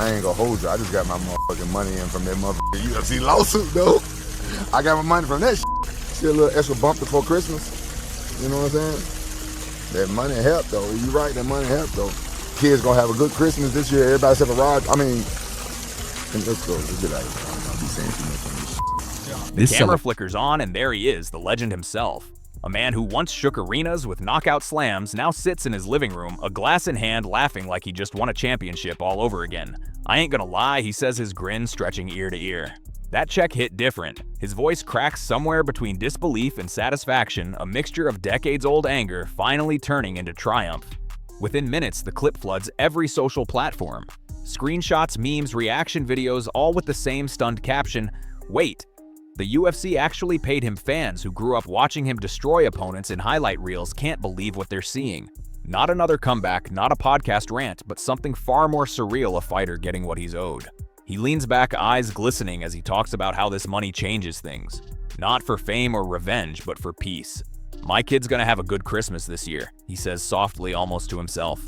I ain't gonna hold you. I just got my motherfucking money in from that motherfucking UFC lawsuit, though. I got my money from that shit. See a little extra bump before Christmas. You know what I'm saying? That money helped, though. You right, that money helped, though. Kids gonna have a good Christmas this year. Everybody except for Rod. I mean, let's go. Let's get out of here. I'll be saying too much on this shit. The camera flickers on, and there he is, the legend himself. A man who once shook arenas with knockout slams now sits in his living room, a glass in hand, laughing like he just won a championship all over again. I ain't gonna lie, he says, his grin stretching ear to ear. That check hit different. His voice cracks somewhere between disbelief and satisfaction, a mixture of decades-old anger finally turning into triumph. Within minutes, the clip floods every social platform. Screenshots, memes, reaction videos, all with the same stunned caption, "Wait, the UFC actually paid him." Fans who grew up watching him destroy opponents in highlight reels can't believe what they're seeing. Not another comeback, not a podcast rant, but something far more surreal, a fighter getting what he's owed. He leans back, eyes glistening as he talks about how this money changes things. Not for fame or revenge, but for peace. "My kid's gonna have a good Christmas this year," he says softly, almost to himself.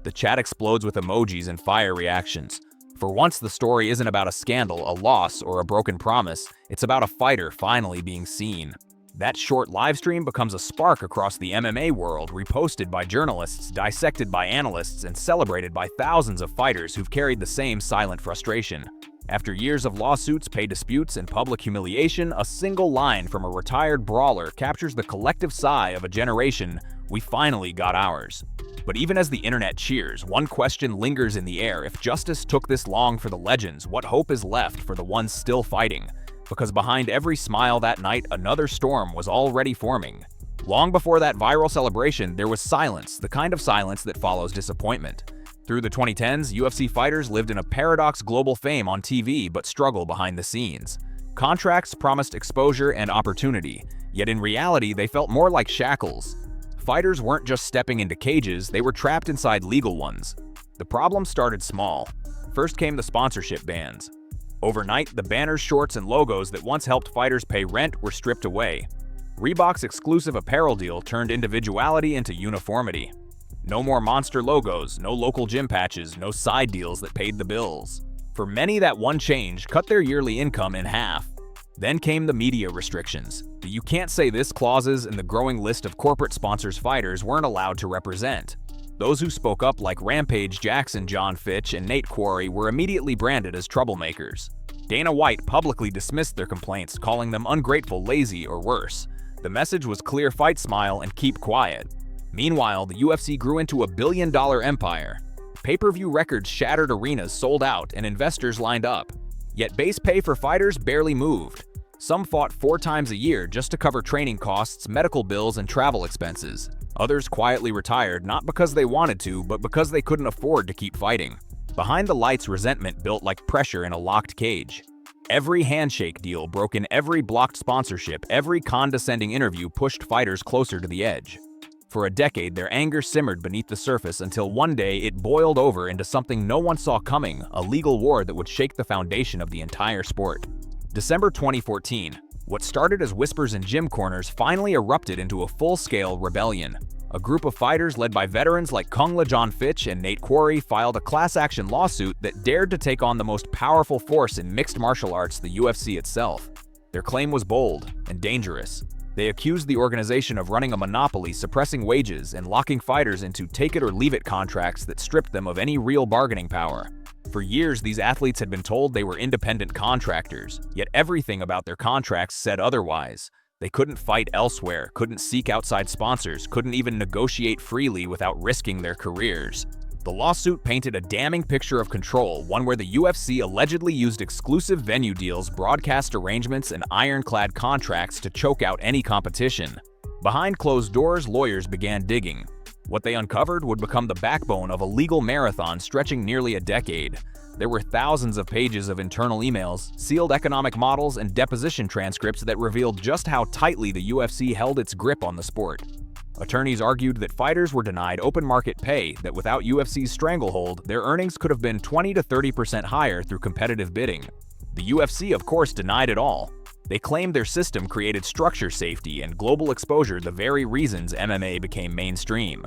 The chat explodes with emojis and fire reactions. For once, the story isn't about a scandal, a loss, or a broken promise. It's about a fighter finally being seen. That short livestream becomes a spark across the MMA world, reposted by journalists, dissected by analysts, and celebrated by thousands of fighters who've carried the same silent frustration. After years of lawsuits, pay disputes, and public humiliation, a single line from a retired brawler captures the collective sigh of a generation: "We finally got ours." But even as the internet cheers, one question lingers in the air. If justice took this long for the legends, what hope is left for the ones still fighting? Because behind every smile that night, another storm was already forming. Long before that viral celebration, there was silence, the kind of silence that follows disappointment. Through the 2010s, UFC fighters lived in a paradox: global fame on TV, but struggle behind the scenes. Contracts promised exposure and opportunity, yet in reality they felt more like shackles. Fighters weren't just stepping into cages, they were trapped inside legal ones. The problem started small. First came the sponsorship bans. Overnight, the banners, shorts, and logos that once helped fighters pay rent were stripped away. Reebok's exclusive apparel deal turned individuality into uniformity. No more monster logos, no local gym patches, no side deals that paid the bills. For many, that one change cut their yearly income in half. Then came the media restrictions, the "you can't say this" clauses, and the growing list of corporate sponsors fighters weren't allowed to represent. Those who spoke up, like Rampage, Jackson, John Fitch, and Nate Quarry, were immediately branded as troublemakers. Dana White publicly dismissed their complaints, calling them ungrateful, lazy, or worse. The message was clear: fight, smile, and keep quiet. Meanwhile, the UFC grew into a billion-dollar empire. Pay-per-view records shattered, arenas sold out, and investors lined up. Yet base pay for fighters barely moved. Some fought 4 times a year just to cover training costs, medical bills, and travel expenses. Others quietly retired, not because they wanted to, but because they couldn't afford to keep fighting. Behind the lights, resentment built like pressure in a locked cage. Every handshake deal broken, every blocked sponsorship, every condescending interview pushed fighters closer to the edge. For a decade, their anger simmered beneath the surface until one day it boiled over into something no one saw coming: a legal war that would shake the foundation of the entire sport. December 2014. What started as whispers in gym corners finally erupted into a full-scale rebellion. A group of fighters led by veterans like Kungla John Fitch and Nate Quarry filed a class-action lawsuit that dared to take on the most powerful force in mixed martial arts, the UFC itself. Their claim was bold and dangerous. They accused the organization of running a monopoly, suppressing wages, and locking fighters into take-it-or-leave-it contracts that stripped them of any real bargaining power. For years, these athletes had been told they were independent contractors, yet everything about their contracts said otherwise. They couldn't fight elsewhere, couldn't seek outside sponsors, couldn't even negotiate freely without risking their careers. The lawsuit painted a damning picture of control, one where the UFC allegedly used exclusive venue deals, broadcast arrangements, and ironclad contracts to choke out any competition. Behind closed doors, lawyers began digging. What they uncovered would become the backbone of a legal marathon stretching nearly a decade. There were thousands of pages of internal emails, sealed economic models, and deposition transcripts that revealed just how tightly the UFC held its grip on the sport. Attorneys argued that fighters were denied open market pay, that without UFC's stranglehold, their earnings could have been 20 to 30% higher through competitive bidding. The UFC, of course, denied it all. They claimed their system created structure safety and global exposure, the very reasons MMA became mainstream.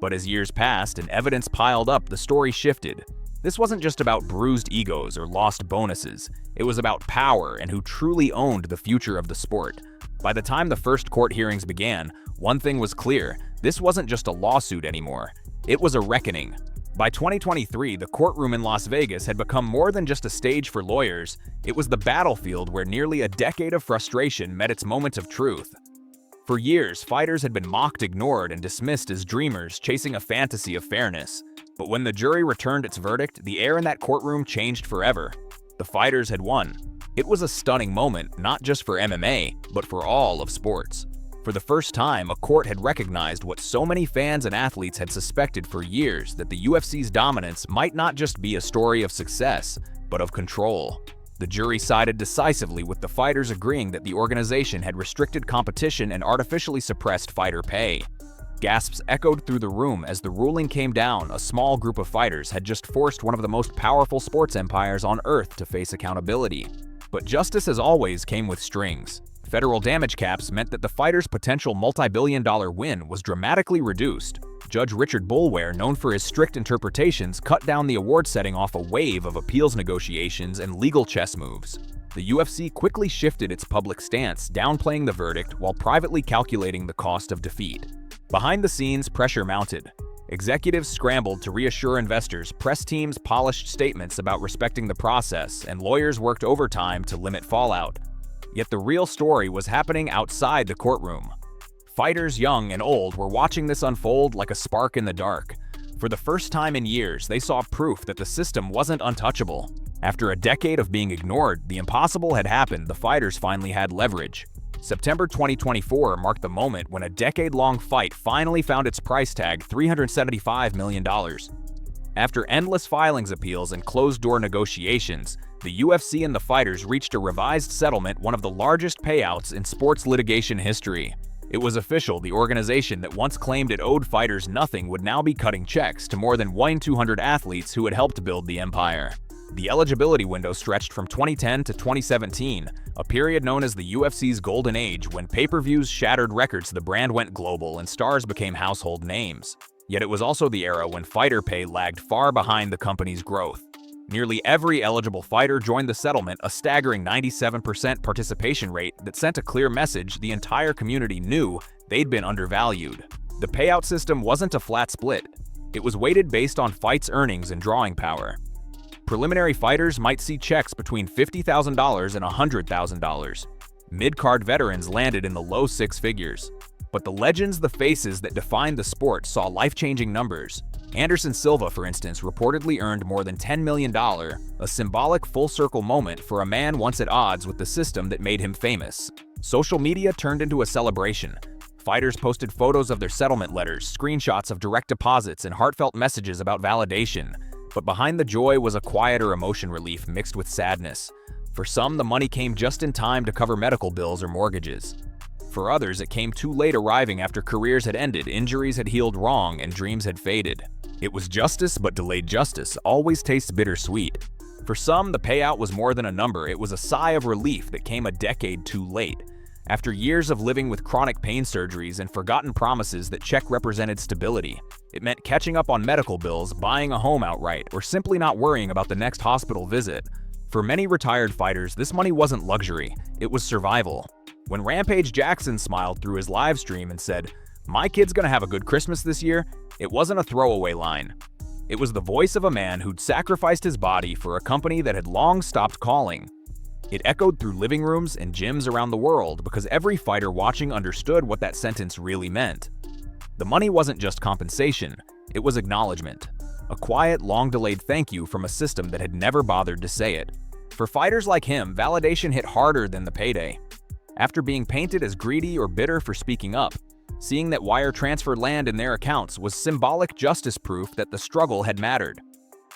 But as years passed and evidence piled up, the story shifted. This wasn't just about bruised egos or lost bonuses. It was about power and who truly owned the future of the sport. By the time the first court hearings began, one thing was clear: this wasn't just a lawsuit anymore. It was a reckoning. By 2023, the courtroom in Las Vegas had become more than just a stage for lawyers. It was the battlefield where nearly a decade of frustration met its moment of truth. For years, fighters had been mocked, ignored, and dismissed as dreamers chasing a fantasy of fairness. But when the jury returned its verdict, the air in that courtroom changed forever. The fighters had won. It was a stunning moment, not just for MMA, but for all of sports. For the first time, a court had recognized what so many fans and athletes had suspected for years: that the UFC's dominance might not just be a story of success, but of control. The jury sided decisively, with the fighters agreeing that the organization had restricted competition and artificially suppressed fighter pay. Gasps echoed through the room as the ruling came down. A small group of fighters had just forced one of the most powerful sports empires on earth to face accountability. But justice, as always, came with strings. Federal damage caps meant that the fighters' potential multi-billion-dollar win was dramatically reduced. Judge Richard Boulware, known for his strict interpretations, cut down the award, setting off a wave of appeals negotiations and legal chess moves. The UFC quickly shifted its public stance, downplaying the verdict while privately calculating the cost of defeat. Behind the scenes, pressure mounted. Executives scrambled to reassure investors, press teams polished statements about respecting the process, and lawyers worked overtime to limit fallout. Yet the real story was happening outside the courtroom. Fighters young and old were watching this unfold like a spark in the dark. For the first time in years, they saw proof that the system wasn't untouchable. After a decade of being ignored, the impossible had happened. The fighters finally had leverage. September 2024 marked the moment when a decade-long fight finally found its price tag: $375 million. After endless filings, appeals, and closed-door negotiations, the UFC and the fighters reached a revised settlement, one of the largest payouts in sports litigation history. It was official: the organization that once claimed it owed fighters nothing would now be cutting checks to more than 200 athletes who had helped build the empire. The eligibility window stretched from 2010 to 2017, a period known as the UFC's golden age, when pay-per-views shattered records, the brand went global, and stars became household names. Yet it was also the era when fighter pay lagged far behind the company's growth. Nearly every eligible fighter joined the settlement, a staggering 97% participation rate that sent a clear message: the entire community knew they'd been undervalued. The payout system wasn't a flat split. It was weighted based on fights' earnings and drawing power. Preliminary fighters might see checks between $50,000 and $100,000. Mid-card veterans landed in the low six figures. But the legends, the faces that defined the sport, saw life-changing numbers. Anderson Silva, for instance, reportedly earned more than $10 million, a symbolic full-circle moment for a man once at odds with the system that made him famous. Social media turned into a celebration. Fighters posted photos of their settlement letters, screenshots of direct deposits, and heartfelt messages about validation. But behind the joy was a quieter emotion, relief mixed with sadness. For some, the money came just in time to cover medical bills or mortgages. For others, it came too late, arriving after careers had ended, injuries had healed wrong, and dreams had faded. It was justice, but delayed justice always tastes bittersweet. For some, the payout was more than a number. It was a sigh of relief that came a decade too late. After years of living with chronic pain surgeries and forgotten promises that check represented stability, it meant catching up on medical bills, buying a home outright, or simply not worrying about the next hospital visit. For many retired fighters, this money wasn't luxury, it was survival. When Rampage Jackson smiled through his live stream and said, "My kid's gonna have a good Christmas this year," it wasn't a throwaway line. It was the voice of a man who'd sacrificed his body for a company that had long stopped calling. It echoed through living rooms and gyms around the world because every fighter watching understood what that sentence really meant. The money wasn't just compensation, it was acknowledgement. A quiet, long-delayed thank you from a system that had never bothered to say it. For fighters like him, validation hit harder than the payday. After being painted as greedy or bitter for speaking up, seeing that wire transfer land in their accounts was symbolic justice proof that the struggle had mattered.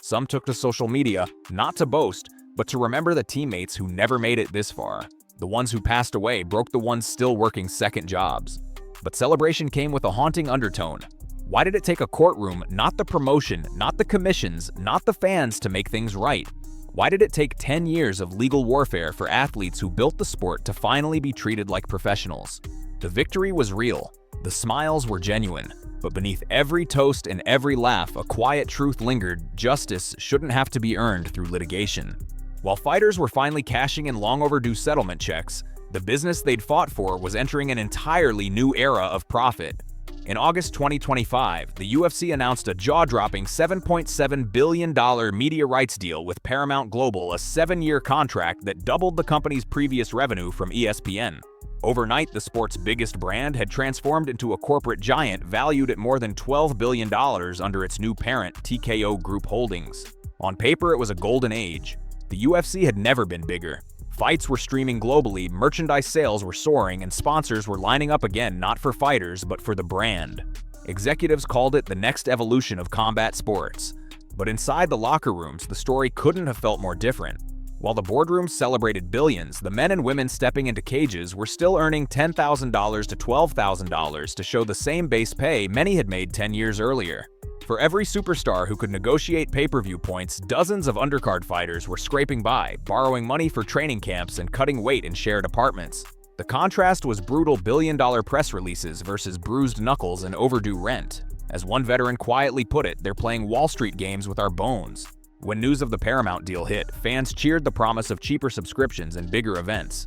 Some took to social media, not to boast, but to remember the teammates who never made it this far. The ones who passed away broke the ones still working second jobs. But celebration came with a haunting undertone. Why did it take a courtroom, not the promotion, not the commissions, not the fans, to make things right? Why did it take 10 years of legal warfare for athletes who built the sport to finally be treated like professionals? The victory was real. The smiles were genuine. But beneath every toast and every laugh, a quiet truth lingered: justice shouldn't have to be earned through litigation. While fighters were finally cashing in long overdue settlement checks, the business they'd fought for was entering an entirely new era of profit. In August 2025, the UFC announced a jaw-dropping $7.7 billion media rights deal with Paramount Global, a 7-year contract that doubled the company's previous revenue from ESPN. Overnight, the sport's biggest brand had transformed into a corporate giant valued at more than $12 billion under its new parent, TKO Group Holdings. On paper, it was a golden age. The UFC had never been bigger. Fights were streaming globally, merchandise sales were soaring, and sponsors were lining up again, not for fighters, but for the brand. Executives called it the next evolution of combat sports. But inside the locker rooms, the story couldn't have felt more different. While the boardrooms celebrated billions, the men and women stepping into cages were still earning $10,000 to $12,000 to show the same base pay many had made 10 years earlier. For every superstar who could negotiate pay-per-view points, dozens of undercard fighters were scraping by, borrowing money for training camps and cutting weight in shared apartments. The contrast was brutal billion-dollar press releases versus bruised knuckles and overdue rent. As one veteran quietly put it, "They're playing Wall Street games with our bones." When news of the Paramount deal hit, fans cheered the promise of cheaper subscriptions and bigger events.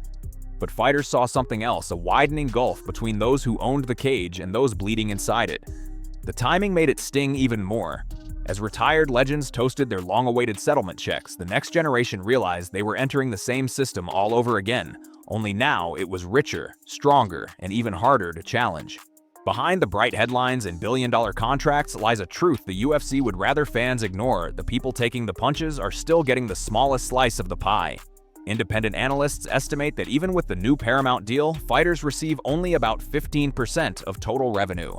But fighters saw something else: a widening gulf between those who owned the cage and those bleeding inside it. The timing made it sting even more. As retired legends toasted their long-awaited settlement checks, the next generation realized they were entering the same system all over again, only now it was richer, stronger, and even harder to challenge. Behind the bright headlines and billion-dollar contracts lies a truth the UFC would rather fans ignore: the people taking the punches are still getting the smallest slice of the pie. Independent analysts estimate that even with the new Paramount deal, fighters receive only about 15% of total revenue.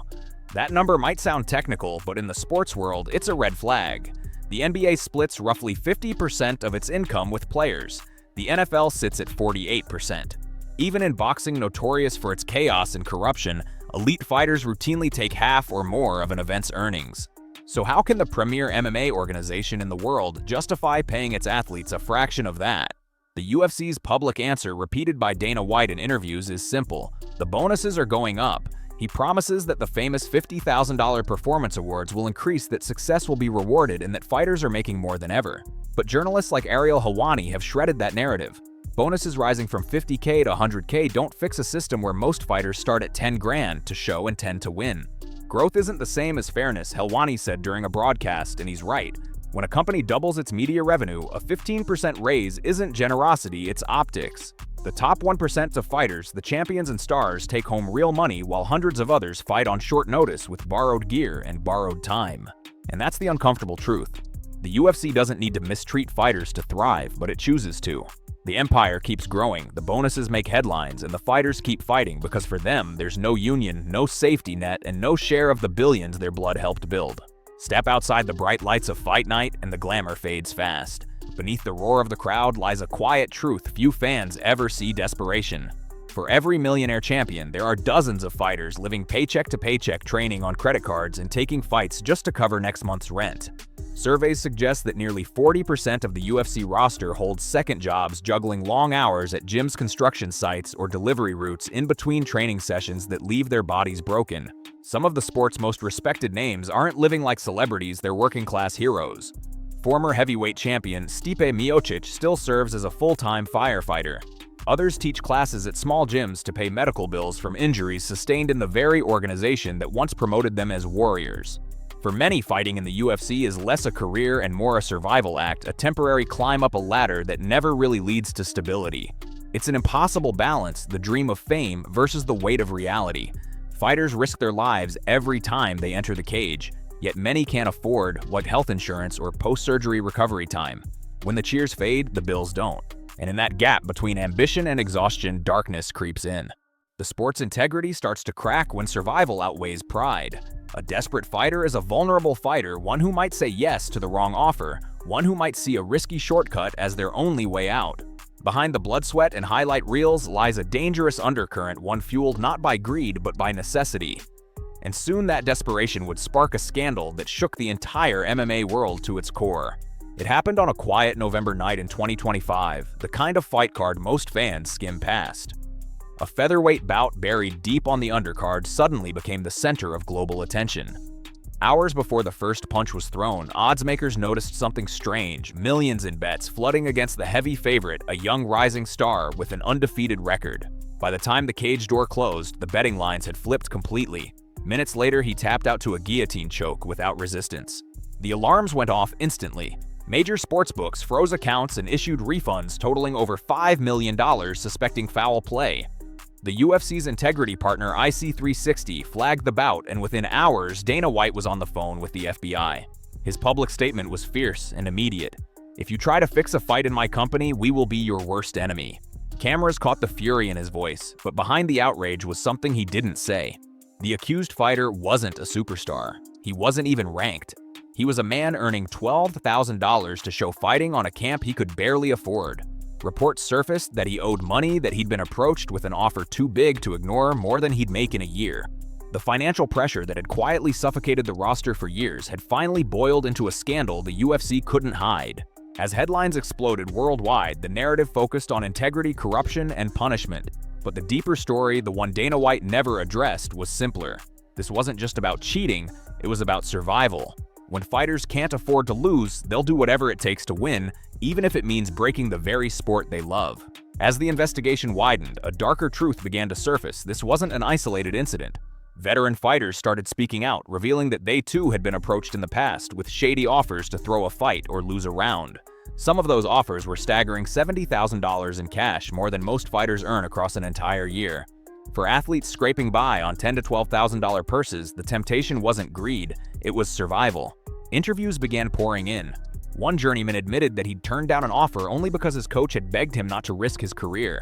That number might sound technical, but in the sports world, it's a red flag. The NBA splits roughly 50% of its income with players. The NFL sits at 48%. Even in boxing notorious for its chaos and corruption, elite fighters routinely take half or more of an event's earnings. So how can the premier MMA organization in the world justify paying its athletes a fraction of that? The UFC's public answer, repeated by Dana White in interviews, is simple: the bonuses are going up. He promises that the famous $50,000 performance awards will increase, that success will be rewarded, and that fighters are making more than ever. But journalists like Ariel Helwani have shredded that narrative. Bonuses rising from $50K to $100K don't fix a system where most fighters start at $10 grand to show and 10 to win. Growth isn't the same as fairness, Helwani said during a broadcast, and he's right. When a company doubles its media revenue, a 15% raise isn't generosity, it's optics. The top 1% of fighters, the champions and stars, take home real money, while hundreds of others fight on short notice with borrowed gear and borrowed time. And that's the uncomfortable truth. The UFC doesn't need to mistreat fighters to thrive, but it chooses to. The empire keeps growing, the bonuses make headlines, and the fighters keep fighting because for them, there's no union, no safety net, and no share of the billions their blood helped build. Step outside the bright lights of fight night, and the glamour fades fast. Beneath the roar of the crowd lies a quiet truth few fans ever see: desperation. For every millionaire champion, there are dozens of fighters living paycheck to paycheck, training on credit cards and taking fights just to cover next month's rent. Surveys suggest that nearly 40% of the UFC roster holds second jobs, juggling long hours at gyms, construction sites, or delivery routes in between training sessions that leave their bodies broken. Some of the sport's most respected names aren't living like celebrities, they're working-class heroes. Former heavyweight champion Stipe Miocic still serves as a full-time firefighter. Others teach classes at small gyms to pay medical bills from injuries sustained in the very organization that once promoted them as warriors. For many, fighting in the UFC is less a career and more a survival act, a temporary climb up a ladder that never really leads to stability. It's an impossible balance, the dream of fame versus the weight of reality. Fighters risk their lives every time they enter the cage, yet many can't afford health insurance or post-surgery recovery time. When the cheers fade, the bills don't. And in that gap between ambition and exhaustion, darkness creeps in. The sport's integrity starts to crack when survival outweighs pride. A desperate fighter is a vulnerable fighter, one who might say yes to the wrong offer, one who might see a risky shortcut as their only way out. Behind the blood, sweat, and highlight reels lies a dangerous undercurrent, one fueled not by greed but by necessity. And soon that desperation would spark a scandal that shook the entire MMA world to its core. It happened on a quiet November night in 2025, the kind of fight card most fans skim past. A featherweight bout buried deep on the undercard suddenly became the center of global attention. Hours before the first punch was thrown, oddsmakers noticed something strange, millions in bets flooding against the heavy favorite, a young rising star with an undefeated record. By the time the cage door closed, the betting lines had flipped completely. Minutes later, he tapped out to a guillotine choke without resistance. The alarms went off instantly. Major sportsbooks froze accounts and issued refunds totaling over $5 million suspecting foul play. The UFC's integrity partner IC360 flagged the bout, and within hours, Dana White was on the phone with the FBI. His public statement was fierce and immediate. "If you try to fix a fight in my company, we will be your worst enemy." Cameras caught the fury in his voice, but behind the outrage was something he didn't say. The accused fighter wasn't a superstar. He wasn't even ranked. He was a man earning $12,000 to show fighting on a camp he could barely afford. Reports surfaced that he owed money, that he'd been approached with an offer too big to ignore, more than he'd make in a year. The financial pressure that had quietly suffocated the roster for years had finally boiled into a scandal the UFC couldn't hide. As headlines exploded worldwide, the narrative focused on integrity, corruption, and punishment. But the deeper story, the one Dana White never addressed, was simpler. This wasn't just about cheating, it was about survival. When fighters can't afford to lose, they'll do whatever it takes to win, even if it means breaking the very sport they love. As the investigation widened, a darker truth began to surface. This wasn't an isolated incident. Veteran fighters started speaking out, revealing that they too had been approached in the past with shady offers to throw a fight or lose a round. Some of those offers were staggering $70,000 in cash, more than most fighters earn across an entire year. For athletes scraping by on $10,000 to $12,000 purses, the temptation wasn't greed, it was survival. Interviews began pouring in. One journeyman admitted that he'd turned down an offer only because his coach had begged him not to risk his career.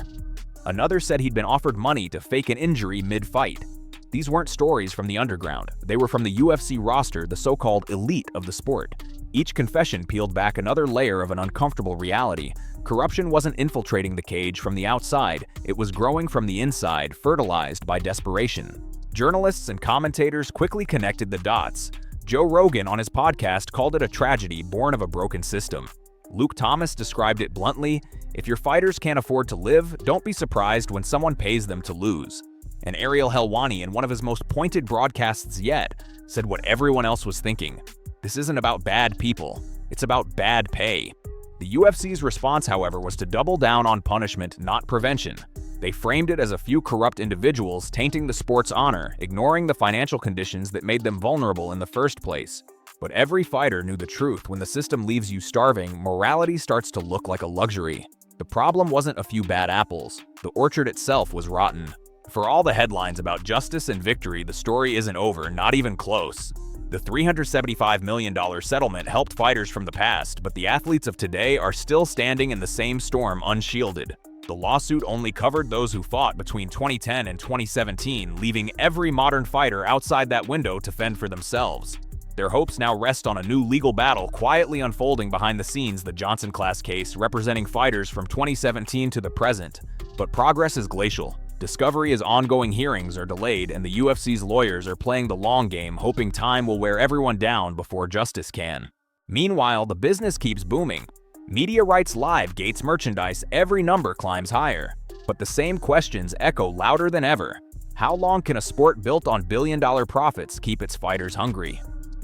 Another said he'd been offered money to fake an injury mid-fight. These weren't stories from the underground. They were from the UFC roster, the so-called elite of the sport. Each confession peeled back another layer of an uncomfortable reality. Corruption wasn't infiltrating the cage from the outside, it was growing from the inside, fertilized by desperation. Journalists and commentators quickly connected the dots. Joe Rogan on his podcast called it a tragedy born of a broken system. Luke Thomas described it bluntly: "If your fighters can't afford to live, don't be surprised when someone pays them to lose." And Ariel Helwani, in one of his most pointed broadcasts yet, said what everyone else was thinking: "This isn't about bad people, it's about bad pay." The UFC's response, however, was to double down on punishment, not prevention. They framed it as a few corrupt individuals tainting the sport's honor, ignoring the financial conditions that made them vulnerable in the first place. But every fighter knew the truth: when the system leaves you starving, morality starts to look like a luxury. The problem wasn't a few bad apples. The orchard itself was rotten. For all the headlines about justice and victory, the story isn't over, not even close. The $375 million settlement helped fighters from the past, but the athletes of today are still standing in the same storm unshielded. The lawsuit only covered those who fought between 2010 and 2017, leaving every modern fighter outside that window to fend for themselves. Their hopes now rest on a new legal battle quietly unfolding behind the scenes, the Johnson class case representing fighters from 2017 to the present. But progress is glacial. Discovery is ongoing, hearings are delayed, and the UFC's lawyers are playing the long game, hoping time will wear everyone down before justice can. Meanwhile, the business keeps booming. Media rights live gates merchandise, every number climbs higher. But the same questions echo louder than ever. How long can a sport built on billion-dollar profits keep its fighters hungry?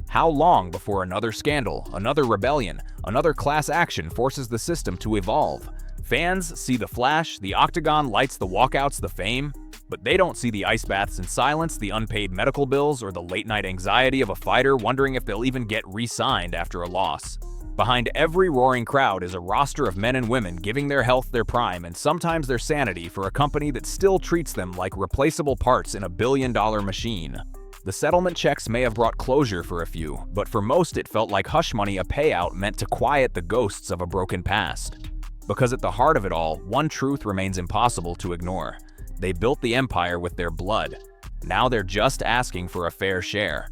How long before another scandal, another rebellion, another class action forces the system to evolve? Fans see the flash, the octagon lights, the walkouts, the fame, but they don't see the ice baths in silence, the unpaid medical bills, or the late-night anxiety of a fighter wondering if they'll even get re-signed after a loss. Behind every roaring crowd is a roster of men and women giving their health, their prime, and sometimes their sanity for a company that still treats them like replaceable parts in a billion-dollar machine. The settlement checks may have brought closure for a few, but for most it felt like hush money, a payout meant to quiet the ghosts of a broken past. Because at the heart of it all, one truth remains impossible to ignore. They built the empire with their blood. Now they're just asking for a fair share.